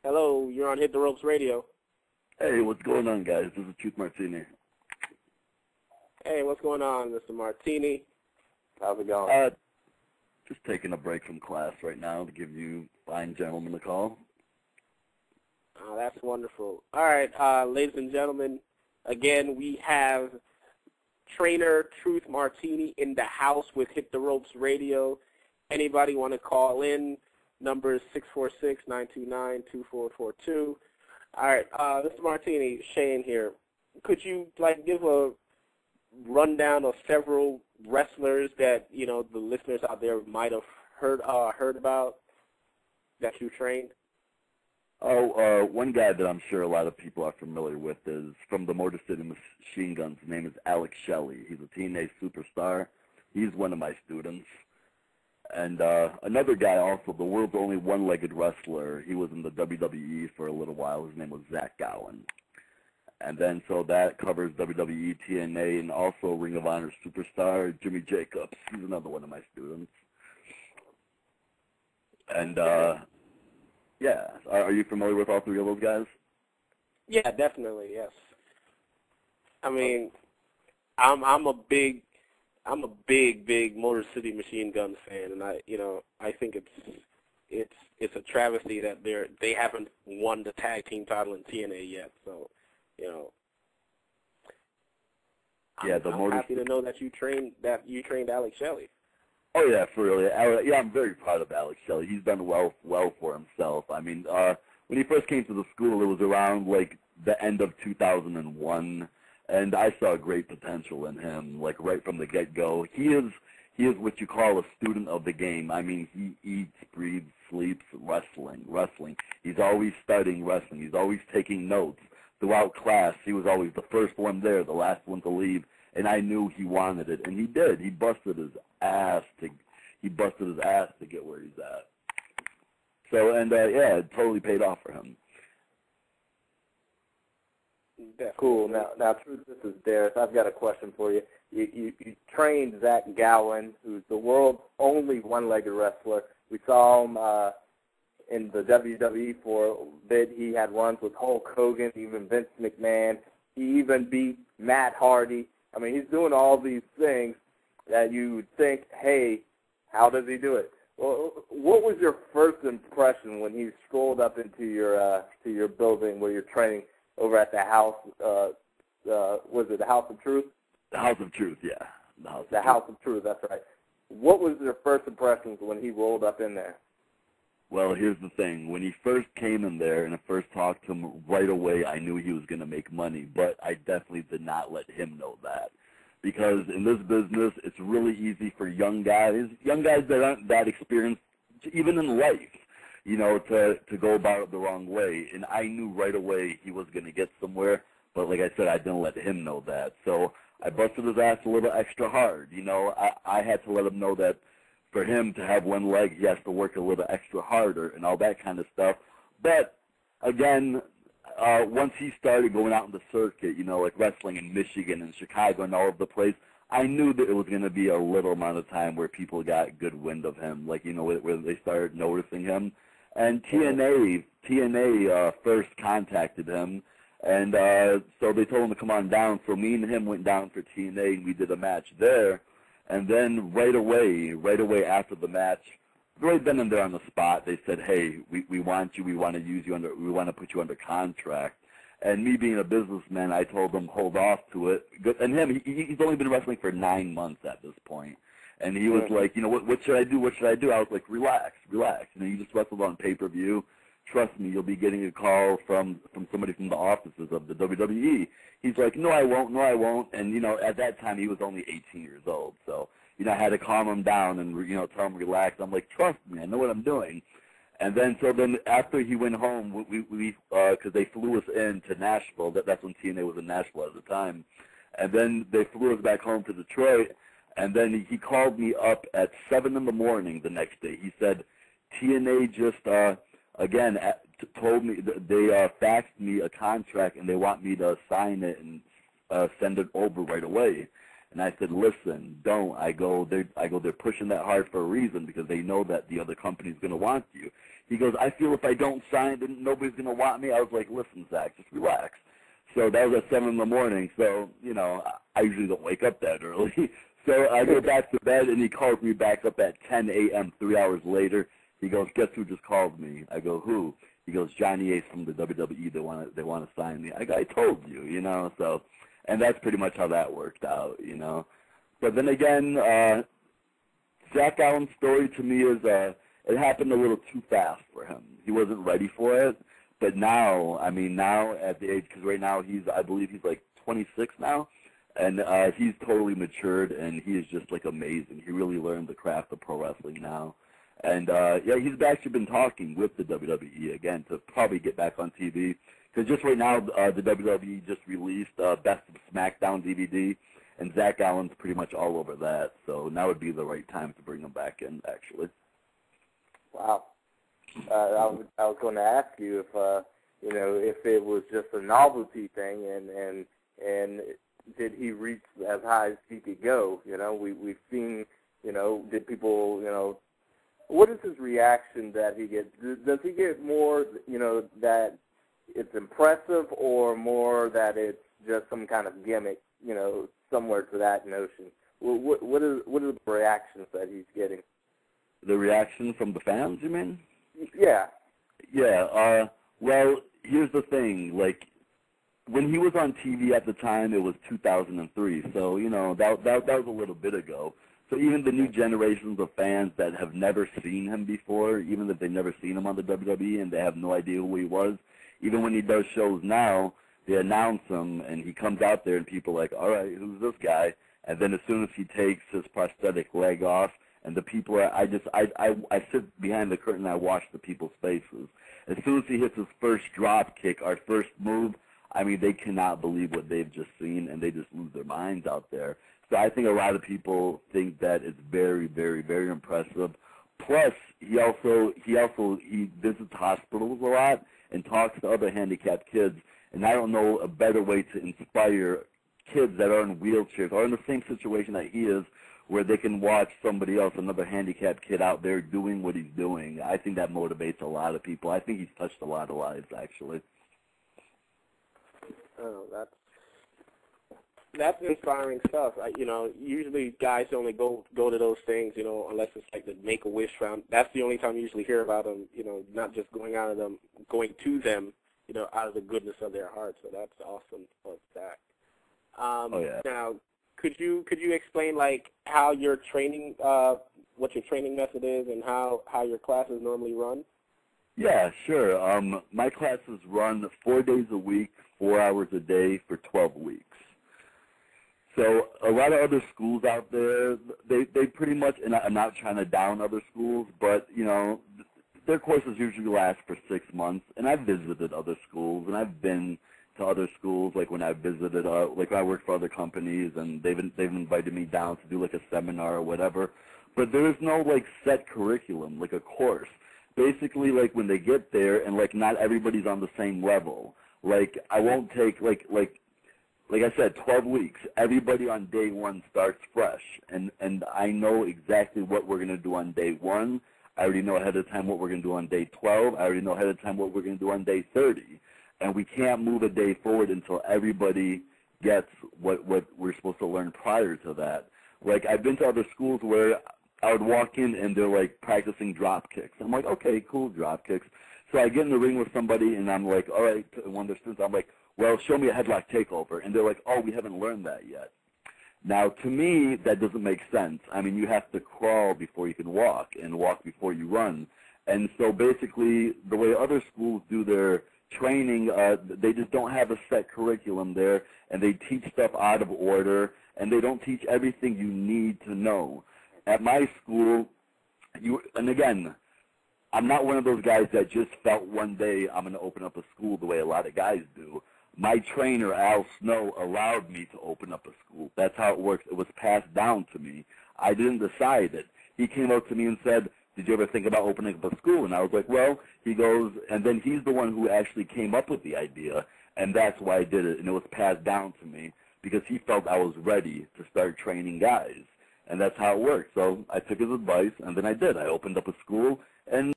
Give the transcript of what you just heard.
Hello, you're on Hit the Ropes Radio. Hey, what's going on, guys? This is Truth Martini. Hey, what's going on, Mr. Martini? How's it going? Just taking a break from class right now to give you fine gentlemen a call. Oh, that's wonderful. All right, ladies and gentlemen, again, we have trainer Truth Martini in the house with Hit the Ropes Radio. Anybody want to call in? Number is 646-929-2442. All right, Mr. Martini, Shane here. Could you give a rundown of several wrestlers that the listeners out there might have heard about that you trained? One guy that I'm sure a lot of people are familiar with is from the Motor City Machine Guns. His name is Alex Shelley. He's a teenage superstar. He's one of my students. And another guy also, the world's only one-legged wrestler. He was in the WWE for a little while. His name was Zach Gowen. And then so that covers WWE, TNA, and also Ring of Honor superstar Jimmy Jacobs. He's another one of my students. And yeah, are you familiar with all three of those guys? Yeah, definitely, yes. I mean, I'm a big Motor City Machine Guns fan, and I think it's a travesty that they haven't won the tag team title in TNA yet. So, I'm happy to know that you trained Alex Shelley. Oh yeah, for real. Yeah, I'm very proud of Alex Shelley. He's done well for himself. I mean, when he first came to the school, it was around the end of 2001. And I saw great potential in him, right from the get-go. He is what you call a student of the game. I mean, he eats, breathes, sleeps wrestling. He's always studying wrestling. He's always taking notes. Throughout class, he was always the first one there, the last one to leave, and I knew he wanted it, and he did. He busted his ass to get where he's at. So, and yeah, it totally paid off for him. Cool. Now, Truth, this is Darius. I've got a question for you. You trained Zach Gowen, who's the world's only one-legged wrestler. We saw him in the WWE for a bit. He had runs with Hulk Hogan, even Vince McMahon. He even beat Matt Hardy. I mean, he's doing all these things that you would think, hey, how does he do it? Well, what was your first impression when he strolled up into your building where you're training over at the house? Was it the House of Truth? The House of Truth, yeah. The House of Truth, that's right. What was your first impressions when he rolled up in there? Well, here's the thing. When he first came in there and I first talked to him, right away I knew he was going to make money, but I definitely did not let him know that. Because in this business, it's really easy for young guys that aren't that experienced, even in life, to go about it the wrong way. And I knew right away he was going to get somewhere, but like I said, I didn't let him know that. So I busted his ass a little extra hard. I had to let him know that for him to have one leg, he has to work a little extra harder and all that kind of stuff. But, again, once he started going out in the circuit, like wrestling in Michigan and Chicago and all over the place, I knew that it was going to be a little amount of time where people got good wind of him, where they started noticing him. And TNA first contacted him, and so they told him to come on down. So me and him went down for TNA, and we did a match there. And then right away after the match, right then and there on the spot, they said, hey, we want you, we want to use you we want to put you under contract. And me being a businessman, I told him, hold off to it. And he's only been wrestling for 9 months at this point. And he was like, what should I do? What should I do? I was like, relax. You just wrestled on pay-per-view. Trust me, you'll be getting a call from somebody from the offices of the WWE. He's like, no, I won't. And, at that time, he was only 18 years old. So, I had to calm him down and, tell him relax. I'm like, trust me, I know what I'm doing. And then, after he went home, we because they flew us in to Nashville. That's when TNA was in Nashville at the time. And then they flew us back home to Detroit. And then he called me up at 7 in the morning the next day. He said, TNA just, again, told me, they faxed me a contract and they want me to sign it and send it over right away. And I said, listen, don't. They're pushing that hard for a reason because they know that the other company's going to want you. He goes, I feel if I don't sign, then nobody's going to want me. I was like, listen, Zach, just relax. So that was at 7 in the morning. So, you know, I usually don't wake up that early. So I go back to bed, and he calls me back up at 10 a.m., 3 hours later. He goes, guess who just called me? I go, who? He goes, Johnny Ace from the WWE. They want to sign me. I go, I told you, you know. So, and that's pretty much how that worked out, you know. But then again, Zach Gowen's story to me is it happened a little too fast for him. He wasn't ready for it. But now, I mean, now at the age, because right now I believe he's like 26 now, and he's totally matured, and he is just like amazing. He really learned the craft of pro wrestling now. And, yeah, he's actually been talking with the WWE, again, to probably get back on TV. Because just right now, the WWE just released Best of SmackDown DVD, and Zach Gowen's pretty much all over that. So now would be the right time to bring him back in, actually. Wow. I was going to ask you if, you know, if it was just a novelty thing and did he reach as high as he could go? You know, we've seen, you know, did people, you know, what is his reaction that he gets? Does he get more, you know, that it's impressive or more that it's just some kind of gimmick, you know, somewhere to that notion? What are the reactions that he's getting? The reaction from the fans, you mean? Yeah. Yeah. Well, here's the thing. Like, when he was on TV at the time, it was 2003. So, you know, that was a little bit ago. So even the new generations of fans that have never seen him before, even if they've never seen him on the WWE and they have no idea who he was, even when he does shows now, they announce him and he comes out there and people are like, all right, who's this guy? And then as soon as he takes his prosthetic leg off, and the people are, I sit behind the curtain and I watch the people's faces. As soon as he hits his first drop kick, our first move, I mean, they cannot believe what they've just seen, and they just lose their minds out there. So I think a lot of people think that it's very, very, very impressive. Plus, he visits hospitals a lot and talks to other handicapped kids, and I don't know a better way to inspire kids that are in wheelchairs or in the same situation that he is, where they can watch somebody else, another handicapped kid out there doing what he's doing. I think that motivates a lot of people. I think he's touched a lot of lives, actually. Oh, that's inspiring stuff. You know, usually guys only go to those things, you know, unless it's like the Make-A-Wish round. That's the only time you usually hear about them, you know, not just going to them, you know, out of the goodness of their heart. So that's awesome of Zach. Oh, yeah. Now, could you explain like how your training, what your training method is, and how your classes normally run? Yeah, sure. My classes run 4 days a week, 4 hours a day for 12 weeks. So a lot of other schools out there, they pretty much, and I'm not trying to down other schools, but, you know, their courses usually last for 6 months. And I've visited other schools, and I've been to other schools, like when I visited, like when I worked for other companies, and they've invited me down to do like a seminar or whatever. But there is no like set curriculum, like a course. Basically, like when they get there, and like not everybody's on the same level. Like I won't take like I said, 12 weeks. Everybody on day one starts fresh, and I know exactly what we're gonna do on day one. I already know ahead of time what we're gonna do on day 12. I already know ahead of time what we're gonna do on day 30. And we can't move a day forward until everybody gets what we're supposed to learn prior to that. Like, I've been to other schools where I would walk in and they're, like, practicing drop kicks. I'm like, okay, cool, drop kicks. So I get in the ring with somebody, and I'm like, all right, one of their students, I'm like, well, show me a headlock takeover. And they're like, oh, we haven't learned that yet. Now, to me, that doesn't make sense. I mean, you have to crawl before you can walk, and walk before you run. And so basically, the way other schools do their training, they just don't have a set curriculum there, and they teach stuff out of order, and they don't teach everything you need to know. At my school, and again, I'm not one of those guys that just felt one day I'm going to open up a school the way a lot of guys do. My trainer, Al Snow, allowed me to open up a school. That's how it works. It was passed down to me. I didn't decide it. He came up to me and said, did you ever think about opening up a school? And I was like, well, he goes, and then he's the one who actually came up with the idea, and that's why I did it. And it was passed down to me because he felt I was ready to start training guys. And that's how it worked. So I took his advice, and then I did. I opened up a school, and